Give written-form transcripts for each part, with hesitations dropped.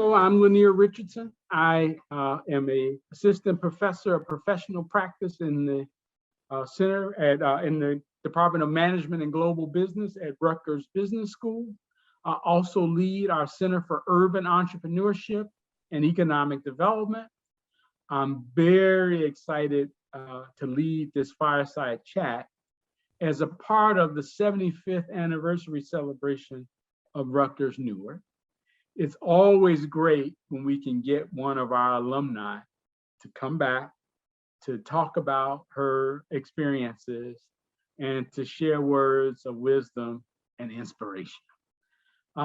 Hello, I'm Lyneir Richardson. I am a assistant professor of professional practice in the center at in the Department of Management and Global Business at Rutgers Business School. I also lead our Center for Urban Entrepreneurship and Economic Development. I'm very excited to lead this fireside chat as a part of the 75th anniversary celebration of Rutgers Newark. It's always great when we can get one of our alumni to come back to talk about her experiences and to share words of wisdom and inspiration.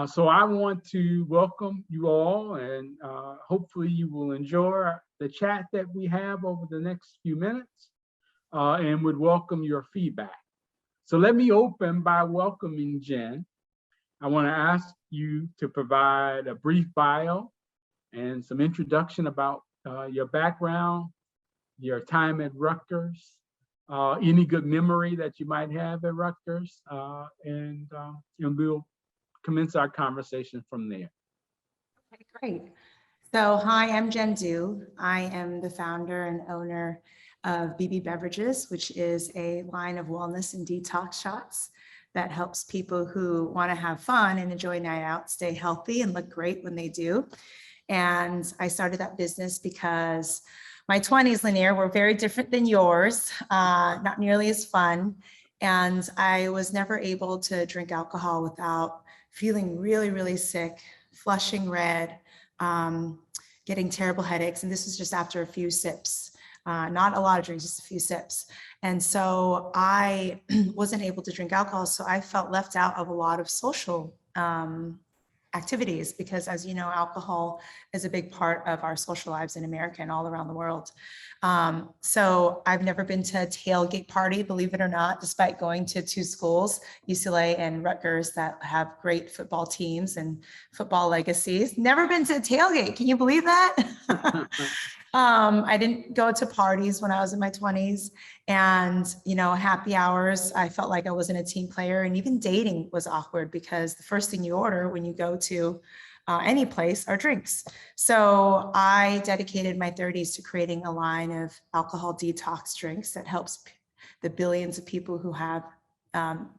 So I want to welcome you all, and hopefully you will enjoy the chat that we have over the next few minutes, and would welcome your feedback. So let me open by welcoming Jen. I want to ask you to provide a brief bio and some introduction about your background, your time at Rutgers, any good memory that you might have at Rutgers, and we'll commence our conversation from there. Okay, great. So hi, I'm Jen Du. I am the founder and owner of BiBi Beverages, which is a line of wellness and detox shots that helps people who want to have fun and enjoy a night out stay healthy and look great when they do. And I started that business because my 20s, Lyneir, were very different than yours, not nearly as fun. And I was never able to drink alcohol without feeling really, really sick, flushing red, getting terrible headaches. And this was just after a few sips. Not a lot of drinks, just a few sips. And so I wasn't able to drink alcohol. So I felt left out of a lot of social activities because, as you know, alcohol is a big part of our social lives in America and all around the world. So I've never been to a tailgate party, believe it or not, despite going to two schools, UCLA and Rutgers, that have great football teams and football legacies. Never been to a tailgate. Can you believe that? I didn't go to parties when I was in my 20s, and, you know, happy hours, I felt like I wasn't a team player, and even dating was awkward because the first thing you order when you go to any place are drinks. So I dedicated my 30s to creating a line of alcohol detox drinks that helps the billions of people who have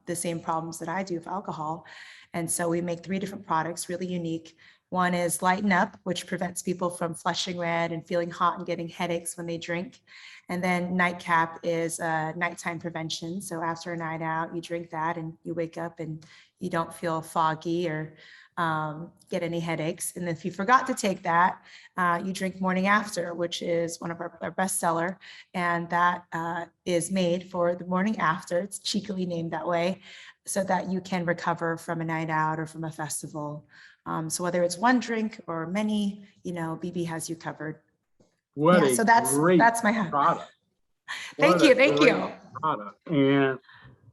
the same problems that I do with alcohol. And so we make 3 different products, really unique. One is Lighten Up, which prevents people from flushing red and feeling hot and getting headaches when they drink. And then Nightcap is nighttime prevention. So after a night out, you drink that and you wake up and you don't feel foggy or get any headaches. And if you forgot to take that, you drink Morning After, which is one of our best seller. And that is made for the morning after. It's cheekily named that way so that you can recover from a night out or from a festival. So whether it's one drink or many, you know, BiBi has you covered. So that's my product. Thank you. Product. And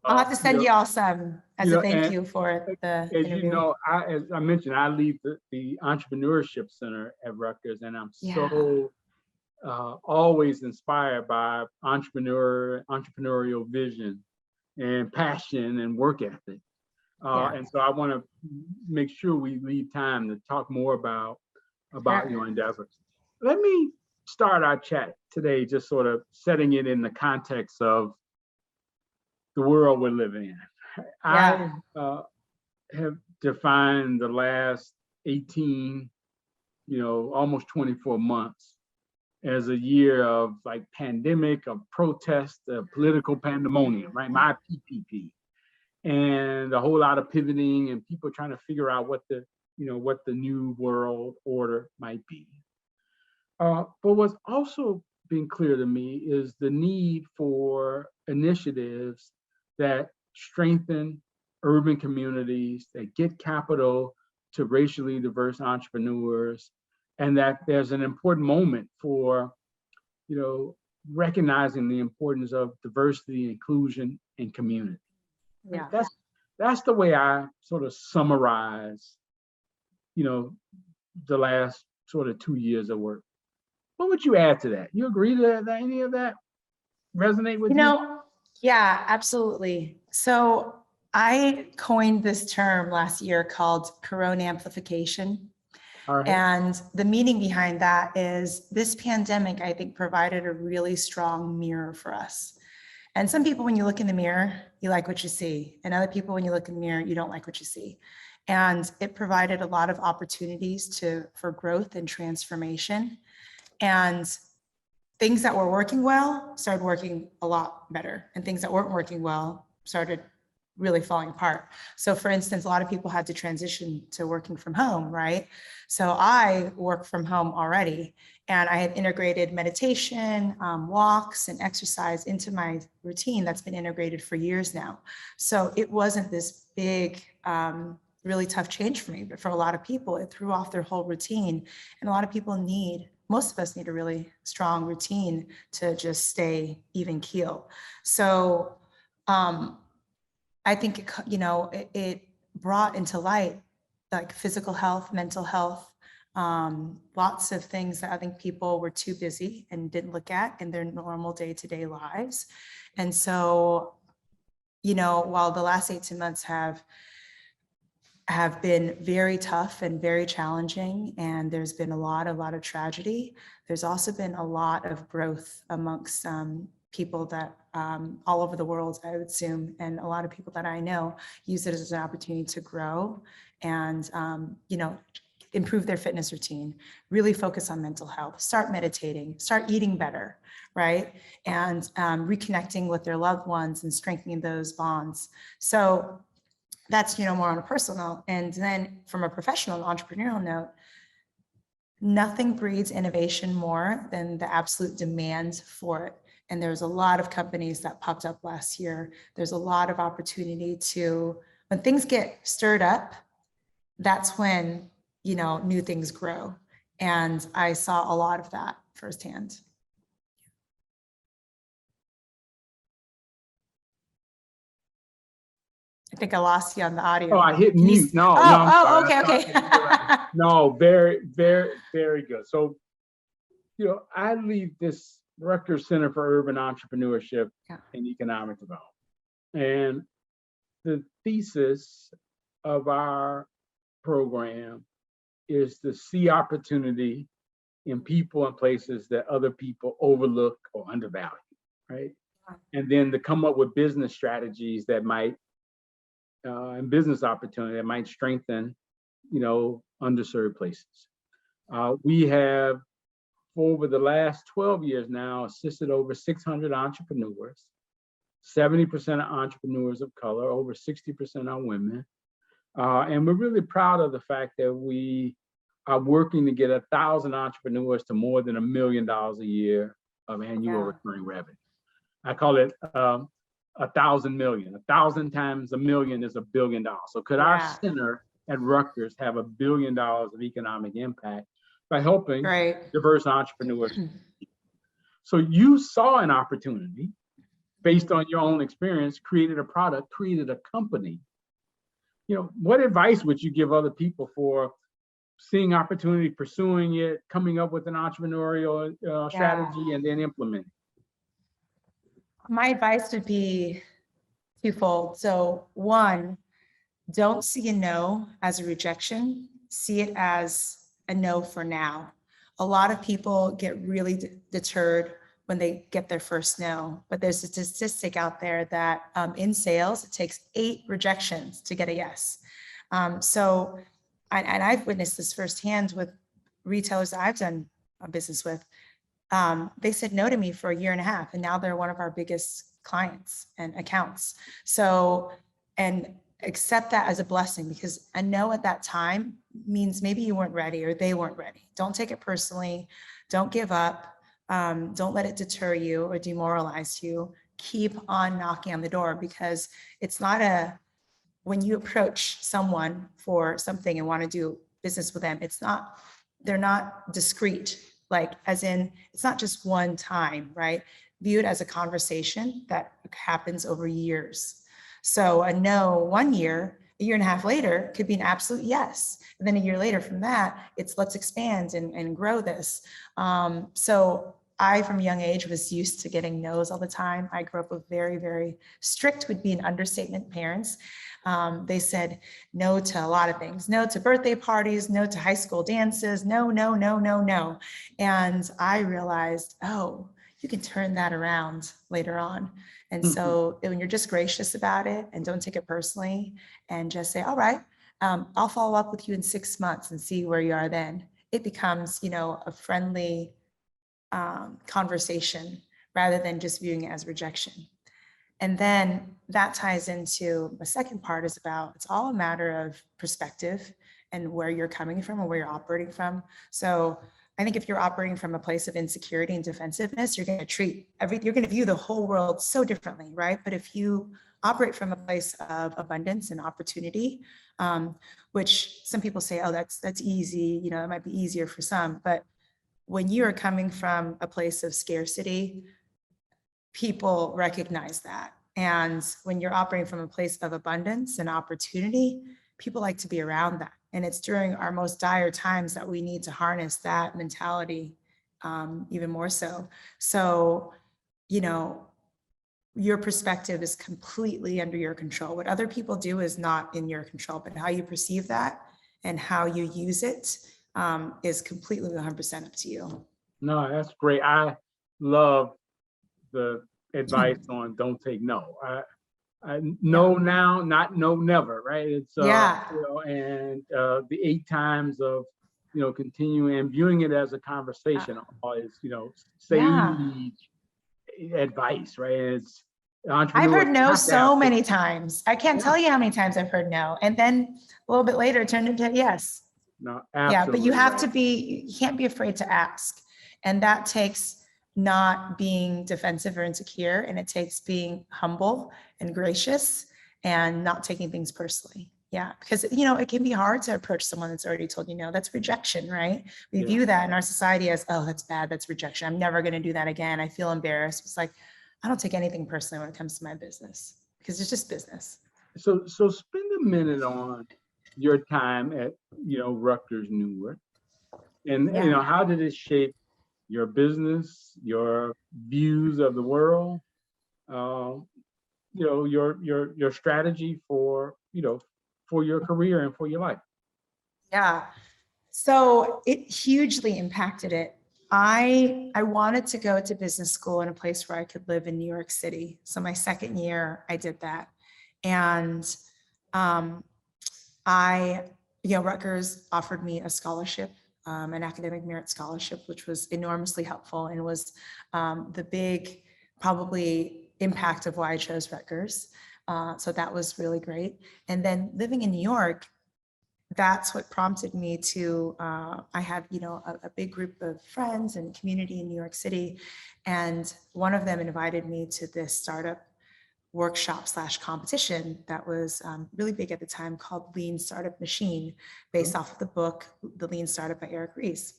I'll have to send you all some as a thank you for the interview. You know, as I mentioned, I lead the Entrepreneurship Center at Rutgers, and I'm so always inspired by entrepreneurial vision and passion and work ethic. And so I want to make sure we leave time to talk more about your endeavors. Let me start our chat today, just sort of setting it in the context of the world we're living in. I have defined the last 18, almost 24 months as a year of like pandemic, of protest, of political pandemonium, right? My PPP. And a whole lot of pivoting and people trying to figure out what the new world order might be. But what's also been clear to me is the need for initiatives that strengthen urban communities, that get capital to racially diverse entrepreneurs, and that there's an important moment for, recognizing the importance of diversity, inclusion, and community. Yeah, that's the way I sort of summarize, the last sort of 2 years of work. What would you add to that? You agree that any of that resonate with you? Yeah, absolutely. So I coined this term last year called Corona amplification. All right. And the meaning behind that is this pandemic, I think, provided a really strong mirror for us. And some people, when you look in the mirror, you like what you see. And other people, when you look in the mirror, you don't like what you see. And it provided a lot of opportunities for growth and transformation. And things that were working well started working a lot better. And things that weren't working well started really falling apart. So for instance, a lot of people had to transition to working from home, right? So I work from home already, and I had integrated meditation, walks, and exercise into my routine that's been integrated for years now. So it wasn't this big, really tough change for me, but for a lot of people, it threw off their whole routine. And a lot of people most of us need a really strong routine to just stay even keel. So, I think, it brought into light like physical health, mental health, lots of things that I think people were too busy and didn't look at in their normal day-to-day lives. And so, while the last 18 months have been very tough and very challenging, and there's been a lot of tragedy, there's also been a lot of growth amongst people that all over the world, I would assume, and a lot of people that I know use it as an opportunity to grow and, improve their fitness routine, really focus on mental health, start meditating, start eating better, right? And reconnecting with their loved ones and strengthening those bonds. So that's, more on a personal note. And then from a professional and entrepreneurial note, nothing breeds innovation more than the absolute demand for it. And there's a lot of companies that popped up last year. There's a lot of opportunity when things get stirred up, that's when, new things grow. And I saw a lot of that firsthand. I think I lost you on the audio. Oh, I hit mute. No, I'm sorry. Okay. No, very, very, very good. So, I lead this Rutgers Center for Urban Entrepreneurship and Economic Development. And the thesis of our program is to see opportunity in people and places that other people overlook or undervalue, right? And then to come up with business strategies that might, and business opportunity that might strengthen, underserved places. We have, over the last 12 years now, assisted over 600 entrepreneurs, 70% of entrepreneurs of color, over 60% are women. And we're really proud of the fact that we are working to get 1,000 entrepreneurs to more than $1 million a year of annual recurring revenue. I call it 1,000 million. 1,000 times $1 million is $1 billion. So could our center at Rutgers have $1 billion of economic impact by helping diverse entrepreneurs? So you saw an opportunity based on your own experience, created a product, created a company. What advice would you give other people for seeing opportunity, pursuing it, coming up with an entrepreneurial strategy, and then implementing? My advice would be twofold. So one, don't see a no as a rejection, see it as a no for now. A lot of people get really deterred when they get their first no, but there's a statistic out there that in sales, it takes 8 rejections to get a yes. So I've witnessed this firsthand with retailers that I've done business with. They said no to me for 1.5 years, and now they're one of our biggest clients and accounts. So, and accept that as a blessing, because a no at that time means maybe you weren't ready or they weren't ready. Don't take it personally. Don't give up. Don't let it deter you or demoralize you. Keep on knocking on the door, because it's not when you approach someone for something and want to do business with them, they're not discreet, like as in, it's not just one time, right? View it as a conversation that happens over years. So a no 1 year, 1.5 years later could be an absolute yes. And then 1 year later from that, it's let's expand and grow this. So I, from a young age, was used to getting no's all the time. I grew up with very, very strict, would be an understatement, parents. They said no to a lot of things, no to birthday parties, no to high school dances, no, no, no, no, no. And I realized, oh, you can turn that around later on. And so when you're just gracious about it and don't take it personally and just say, all right, I'll follow up with you in 6 months and see where you are then. It becomes, a friendly conversation rather than just viewing it as rejection. And then that ties into the second part is about, it's all a matter of perspective and where you're coming from and where you're operating from. So I think if you're operating from a place of insecurity and defensiveness, you're going to view the whole world so differently, right? But if you operate from a place of abundance and opportunity, which some people say, oh, that's easy, it might be easier for some, but when you are coming from a place of scarcity, people recognize that. And when you're operating from a place of abundance and opportunity, people like to be around that. And it's during our most dire times that we need to harness that mentality even more so. So, your perspective is completely under your control. What other people do is not in your control, but how you perceive that and how you use it is completely 100% up to you. No, that's great. I love the advice on don't take no. I know now, not no never, right? It's and the 8 times of continuing and viewing it as a conversation is sage advice, right? It's I've heard no so many times. I can't tell you how many times I've heard no, and then a little bit later it turned into yes. No, absolutely. But you have to be, you can't be afraid to ask. And that takes not being defensive or insecure, and it takes being humble and gracious and not taking things personally. Yeah, because it can be hard to approach someone that's already told you no. That's rejection, right? We view that in our society as, oh, that's bad, that's rejection. I'm never going to do that again. I feel embarrassed. It's like, I don't take anything personally when it comes to my business because it's just business. So spend a minute on your time at Rutgers Newark, and how did it shape your business, your views of the world, your strategy for your career and for your life? Yeah, so it hugely impacted it. I wanted to go to business school in a place where I could live in New York City. So my second year, I did that, and Rutgers offered me a scholarship, an academic merit scholarship, which was enormously helpful and was the big probably impact of why I chose Rutgers. So that was really great. And then living in New York, that's what prompted me to, I had, a big group of friends and community in New York City. And one of them invited me to this startup workshop / competition that was really big at the time called Lean Startup Machine, based off of the book, The Lean Startup by Eric Ries.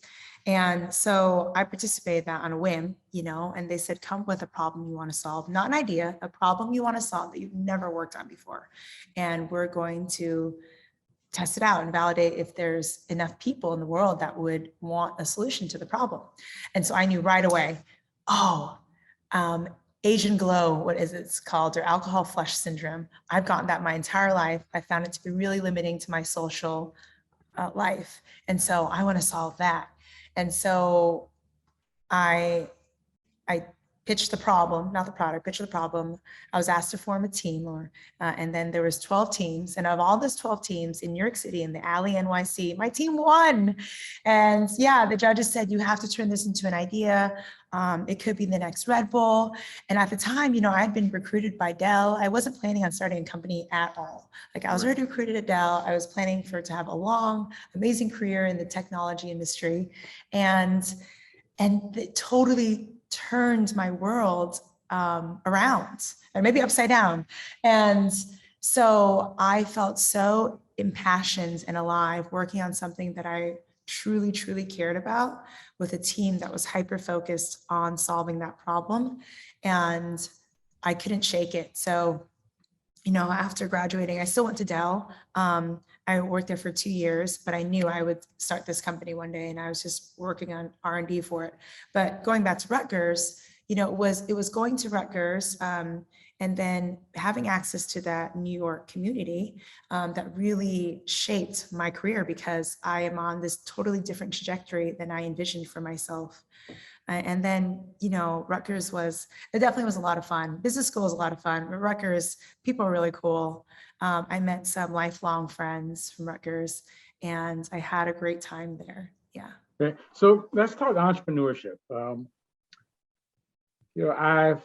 And so I participated that on a whim, and they said, come with a problem you want to solve, not an idea, a problem you want to solve that you've never worked on before. And we're going to test it out and validate if there's enough people in the world that would want a solution to the problem. And so I knew right away, Asian glow, what is it's called, or alcohol flush syndrome. I've gotten that my entire life. I found it to be really limiting to my social life. And so I want to solve that. And so I pitched the problem, not the product, pitched the problem. I was asked to form a team, and then there was 12 teams. And of all those 12 teams in New York City, in the Alley NYC, my team won. And the judges said, you have to turn this into an idea. It could be the next Red Bull. And at the time, I had been recruited by Dell. I wasn't planning on starting a company at all. I was already recruited at Dell. I was planning to have a long, amazing career in the technology industry. And it totally turned my world around, or maybe upside down. And so I felt so impassioned and alive working on something that I truly, truly cared about, with a team that was hyper-focused on solving that problem. And I couldn't shake it. So, after graduating, I still went to Dell, I worked there for 2 years, but I knew I would start this company one day, and I was just working on R&D for it. But going back to Rutgers, it was going to Rutgers, and then having access to that New York community that really shaped my career, because I am on this totally different trajectory than I envisioned for myself. And then, Rutgers it definitely was a lot of fun. Business school was a lot of fun, but Rutgers, people are really cool. I met some lifelong friends from Rutgers, and I had a great time there. Yeah. Okay. So let's talk entrepreneurship. I've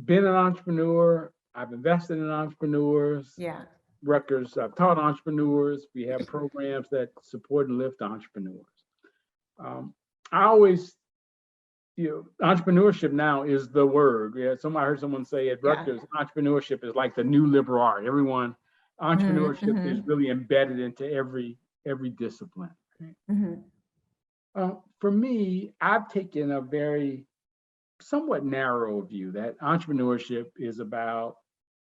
been an entrepreneur. I've invested in entrepreneurs. Yeah. Rutgers, I've taught entrepreneurs. We have programs that support and lift entrepreneurs. I always, entrepreneurship now is the word. Yeah, I heard someone say at Rutgers, entrepreneurship is like the new liberal art. Entrepreneurship is really embedded into every discipline. For me, I've taken a very somewhat narrow view that entrepreneurship is about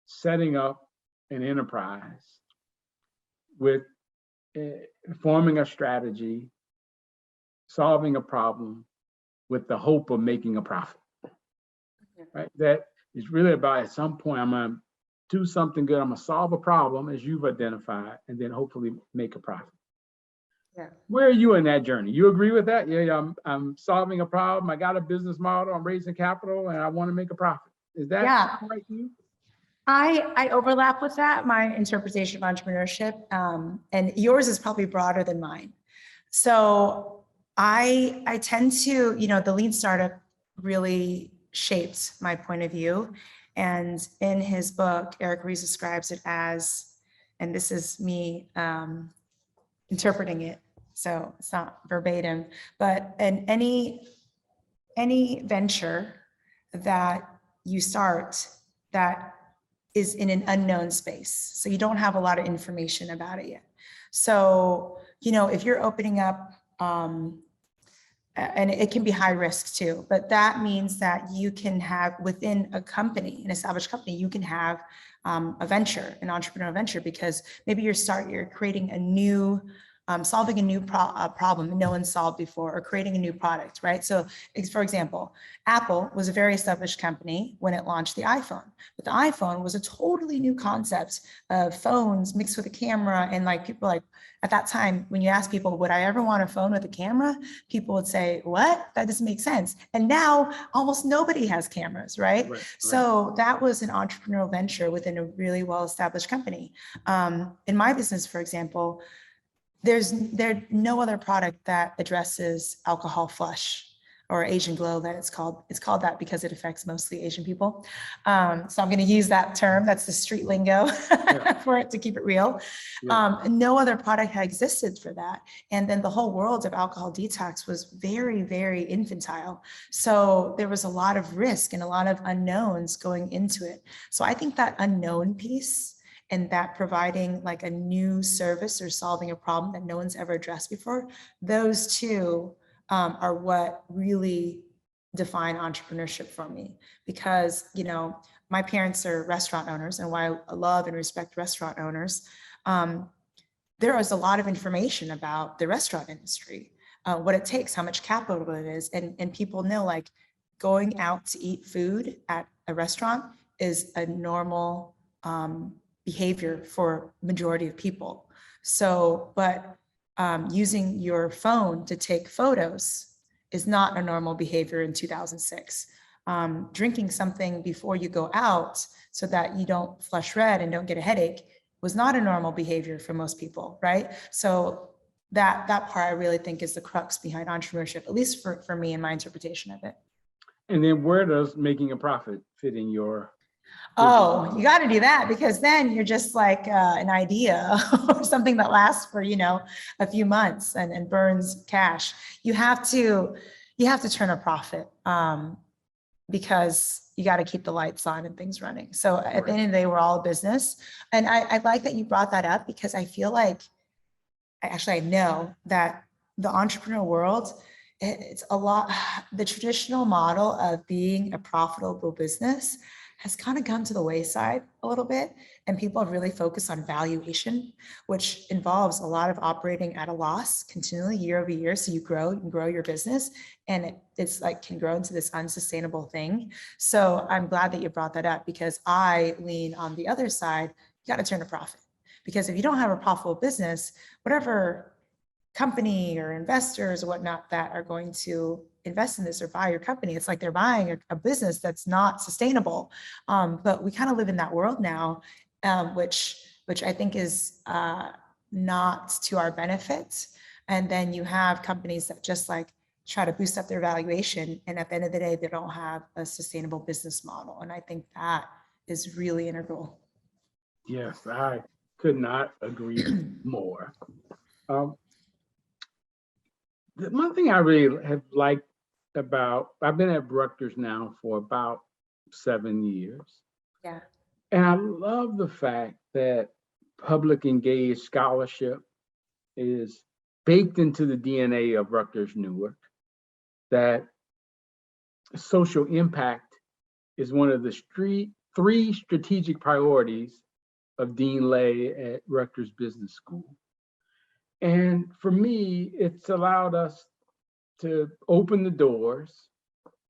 setting up an enterprise with forming a strategy, solving a problem with the hope of making a profit. Right? That is really about, at some point, I'm going to do something good. I'm going to solve a problem, as you've identified, and then hopefully make a profit. Yeah. Where are you in that journey? You agree with that? Yeah, I'm solving a problem. I got a business model. I'm raising capital, and I want to make a profit. Is that right to you? I overlap with that, my interpretation of entrepreneurship, and yours is probably broader than mine. So I tend to, the lean startup really shaped my point of view. And in his book, Eric Ries describes it as, and this is me interpreting it, so it's not verbatim, but in any venture that you start that is in an unknown space, so you don't have a lot of information about it yet. So, if you're opening up, and it can be high risk too, but that means that you can have within a company, an established company, you can have a venture, an entrepreneurial venture, because maybe you're creating a new, solving a new problem no one solved before, or creating a new product, right? So for example, Apple was a very established company when it launched the iPhone, but the iPhone was a totally new concept of phones mixed with a camera. And people at that time, when you ask people, would I ever want a phone with a camera? People would say, what? That doesn't make sense. And now almost nobody has cameras, right? So that was an entrepreneurial venture within a really well-established company. In my business, for example, there's no other product that addresses alcohol flush or Asian glow that it's called. It's called that because it affects mostly Asian people. So I'm going to use that term. That's the street lingo for it, to keep it real. No other product had existed for that. And then the whole world of alcohol detox was very, very infantile. So there was a lot of risk and a lot of unknowns going into it. So I think that unknown piece, and that providing like a new service or solving a problem that no one's ever addressed before, those two are what really define entrepreneurship for me. Because, my parents are restaurant owners, and while I love and respect restaurant owners, there is a lot of information about the restaurant industry, what it takes, how much capital it is. And people know, like, going out to eat food at a restaurant is a normal behavior for majority of people. So, but using your phone to take photos is not a normal behavior in 2006. Drinking something before you go out so that you don't flush red and don't get a headache was not a normal behavior for most people, right? So that part I really think is the crux behind entrepreneurship, at least for me and my interpretation of it. And then where does making a profit fit in your? Oh, you got to do that, because then you're just like an idea or something that lasts for, a few months and burns cash. You have to turn a profit because you got to keep the lights on and things running. So at the end of the day, we're all a business. And I like that you brought that up, because I feel like, I know that the entrepreneurial world, it's a lot, the traditional model of being a profitable business has kind of gone to the wayside a little bit, and people have really focused on valuation, which involves a lot of operating at a loss continually year over year. So you can grow your business, and it's like can grow into this unsustainable thing. So I'm glad that you brought that up, because I lean on the other side. You got to turn a profit, because if you don't have a profitable business, whatever company or investors or whatnot that are going to invest in this or buy your company, it's like they're buying a business that's not sustainable. But we kind of live in that world now, which I think is not to our benefit. And then you have companies that just like try to boost up their valuation, and at the end of the day, they don't have a sustainable business model. And I think that is really integral. Yes, I could not agree more. The one thing I really have liked about, I've been at Rutgers now for about 7 years. Yeah. And I love the fact that public engaged scholarship is baked into the DNA of Rutgers Newark, that social impact is one of the three strategic priorities of Dean Lay at Rutgers Business School. And for me, it's allowed us to open the doors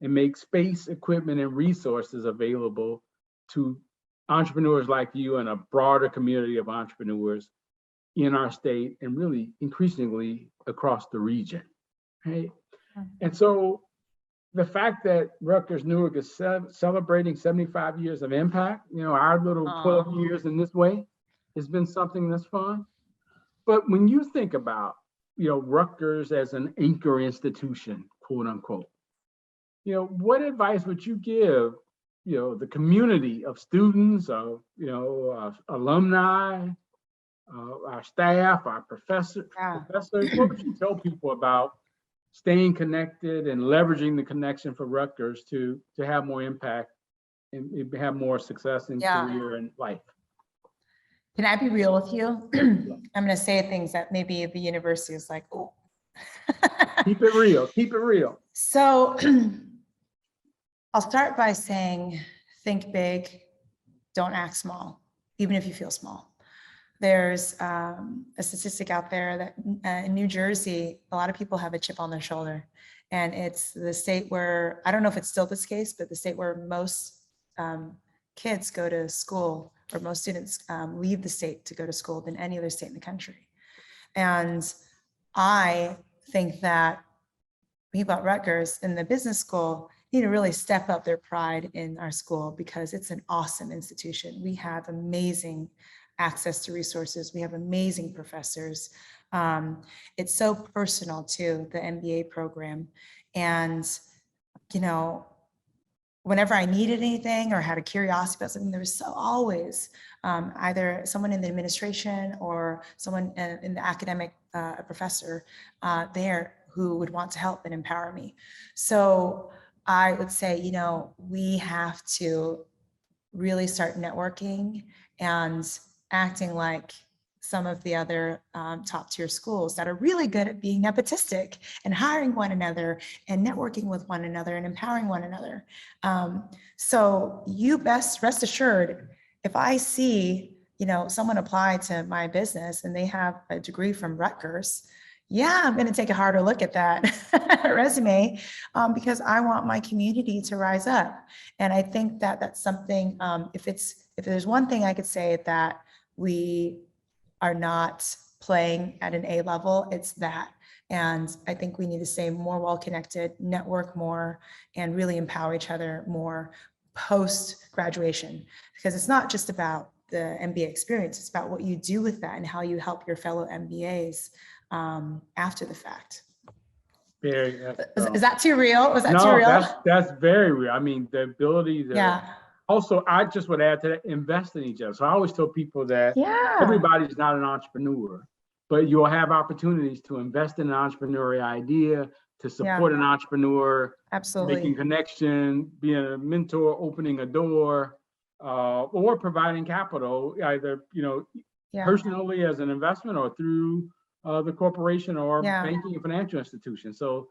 and make space, equipment, and resources available to entrepreneurs like you and a broader community of entrepreneurs in our state, and really increasingly across the region, right? And so the fact that Rutgers Newark is celebrating 75 years of impact, our little 12 years in this way, has been something that's fun. But when you think about, Rutgers as an anchor institution, quote unquote, what advice would you give, the community of students, of, alumni, our staff, our professors? What would you tell people about staying connected and leveraging the connection for Rutgers to have more impact and have more success in career and life? Can I be real with you? I'm going to say things that maybe the university is like, oh. Keep it real. Keep it real. So I'll start by saying, think big, don't act small, even if you feel small. There's a statistic out there that in New Jersey, a lot of people have a chip on their shoulder. And it's the state where, I don't know if it's still this case, but the state where most kids go to school, or most students leave the state to go to school than any other state in the country. And I think that people at Rutgers in the business school need to really step up their pride in our school, because it's an awesome institution. We have amazing access to resources. We have amazing professors. It's so personal too, the MBA program. And, whenever I needed anything or had a curiosity about something, there was always either someone in the administration or someone in the academic, a professor there who would want to help and empower me. So I would say, we have to really start networking and acting like some of the other top tier schools that are really good at being nepotistic and hiring one another and networking with one another and empowering one another. So you best rest assured, if I see, someone apply to my business and they have a degree from Rutgers, I'm going to take a harder look at that resume, because I want my community to rise up. And I think that that's something, if there's one thing I could say that we are not playing at an A level, it's that. And I think we need to stay more well-connected, network more, and really empower each other more post-graduation. Because it's not just about the MBA experience, it's about what you do with that and how you help your fellow MBAs after the fact. Is that too real? Was that too real? That's very real. I mean, the ability to also, I just would add to that, invest in each other. So I always tell people that everybody's not an entrepreneur, but you'll have opportunities to invest in an entrepreneurial idea, to support an entrepreneur, making connection, being a mentor, opening a door, or providing capital, either personally as an investment or through the corporation or banking and financial institution. So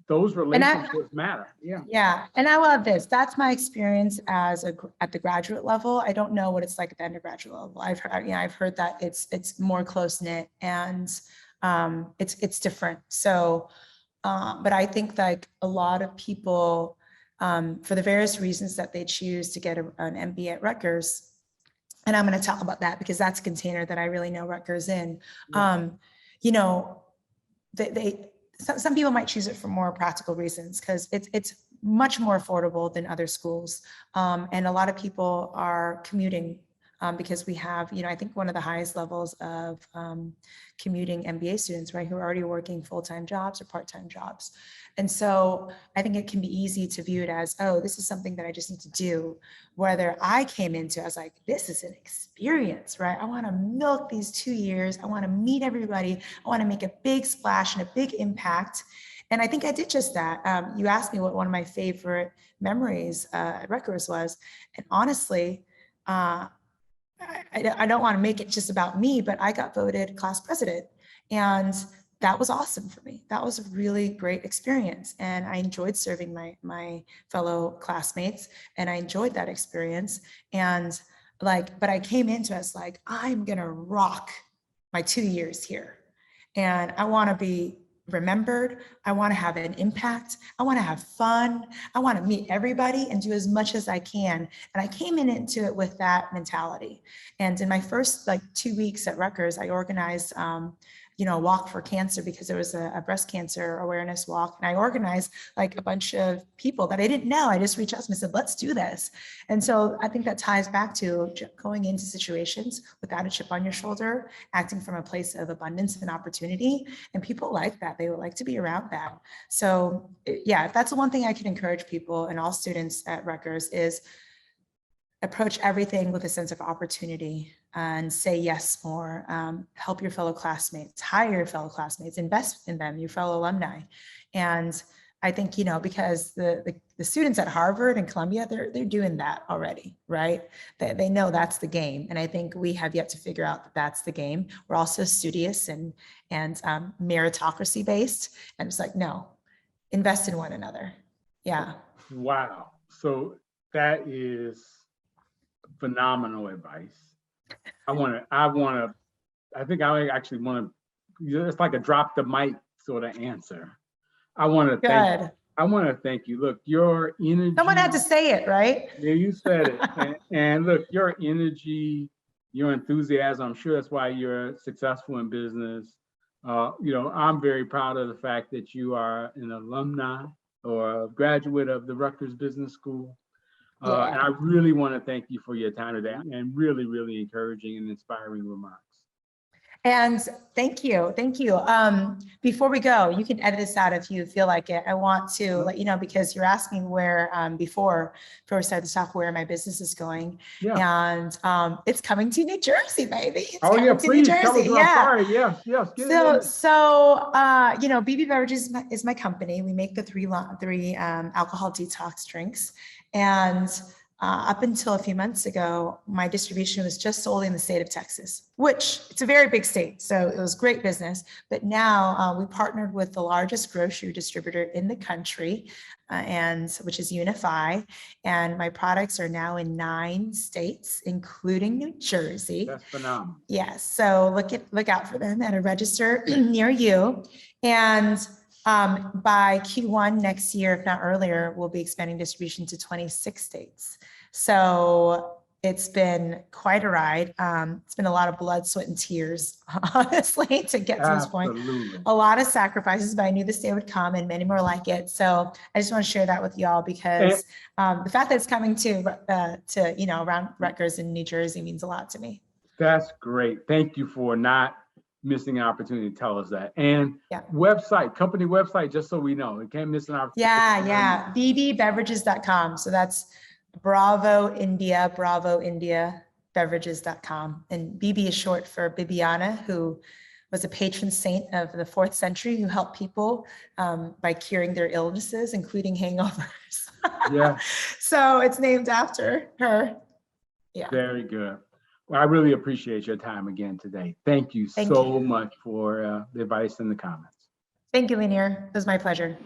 those relationships matter. Yeah. Yeah, and I love this. That's my experience at the graduate level. I don't know what it's like at the undergraduate level. I've heard that it's more close knit and it's different. So, but I think like a lot of people, for the various reasons that they choose to get an MBA at Rutgers, and I'm going to talk about that because that's a container that I really know Rutgers in. You know, some people might choose it for more practical reasons because it's much more affordable than other schools. And a lot of people are commuting because we have, I think one of the highest levels of commuting MBA students, right, who are already working full-time jobs or part-time jobs. And so I think it can be easy to view it as, oh, this is something that I just need to do. Whether I came into, I was like, this is an experience, right? I want to milk these 2 years. I want to meet everybody. I want to make a big splash and a big impact. And I think I did just that. You asked me what one of my favorite memories at Rutgers was. And honestly, I don't want to make it just about me, but I got voted class president. And that was awesome for me. That was a really great experience. And I enjoyed serving my fellow classmates and I enjoyed that experience. And but I came into it as like, I'm going to rock my 2 years here. And I want to be remembered. I want to have an impact. I want to have fun. I want to meet everybody and do as much as I can. And I came into it with that mentality. And in my first 2 weeks at Rutgers, I organized, a walk for cancer because there was a breast cancer awareness walk. And I organized a bunch of people that I didn't know. I just reached out to them and said, let's do this. And so I think that ties back to going into situations without a chip on your shoulder, acting from a place of abundance and opportunity. And people like that. They would like to be around that. So yeah, that's the one thing I can encourage people and all students at Rutgers is approach everything with a sense of opportunity and say yes more, help your fellow classmates, hire your fellow classmates, invest in them, your fellow alumni. And I think, because the students at Harvard and Columbia, they're doing that already, right? They know that's the game. And I think we have yet to figure out that that's the game. We're also studious and meritocracy based. And it's like, no, invest in one another. Yeah. Wow. So that is phenomenal advice. I think I actually want to, it's like a drop the mic sort of answer. I want to thank you. Look, your energy. Someone had to say it, right? Yeah, you said it. and look, your energy, your enthusiasm, I'm sure that's why you're successful in business. I'm very proud of the fact that you are an alumni or a graduate of the Rutgers Business School. And I really want to thank you for your time today and really, really encouraging and inspiring remarks. And thank you. Before we go, you can edit this out if you feel like it. I want to let you know, because you're asking where, before we started to talk, where my business is going. Yeah. And it's coming to New Jersey, baby. Please tell us about Yes. So, BiBi Beverages is my company. We make the three alcohol detox drinks. And up until a few months ago, my distribution was just solely in the state of Texas, which it's a very big state. So it was great business. But now we partnered with the largest grocery distributor in the country, which is Unify. And my products are now in 9 states, including New Jersey. That's phenomenal. Yes. So look out for them at a register near you. And by Q1 next year, if not earlier, we'll be expanding distribution to 26 states. So it's been quite a ride. It's been a lot of blood, sweat, and tears, honestly, to get to this point. A lot of sacrifices, but I knew this day would come and many more like it. So I just want to share that with y'all because the fact that it's coming to around Rutgers in New Jersey means a lot to me. That's great. Thank you for not missing an opportunity to tell us that. And company website, just so we know, we can't miss an opportunity. Yeah. BiBiBeverages.com. So that's Bravo India, beverages.com. And BiBi is short for Bibiana, who was a patron saint of the 4th century who helped people by curing their illnesses, including hangovers. Yeah. So it's named after her. Yeah. Very good. Well, I really appreciate your time again today. Thank you so much for the advice and the comments. Thank you, Lyneir. It was my pleasure.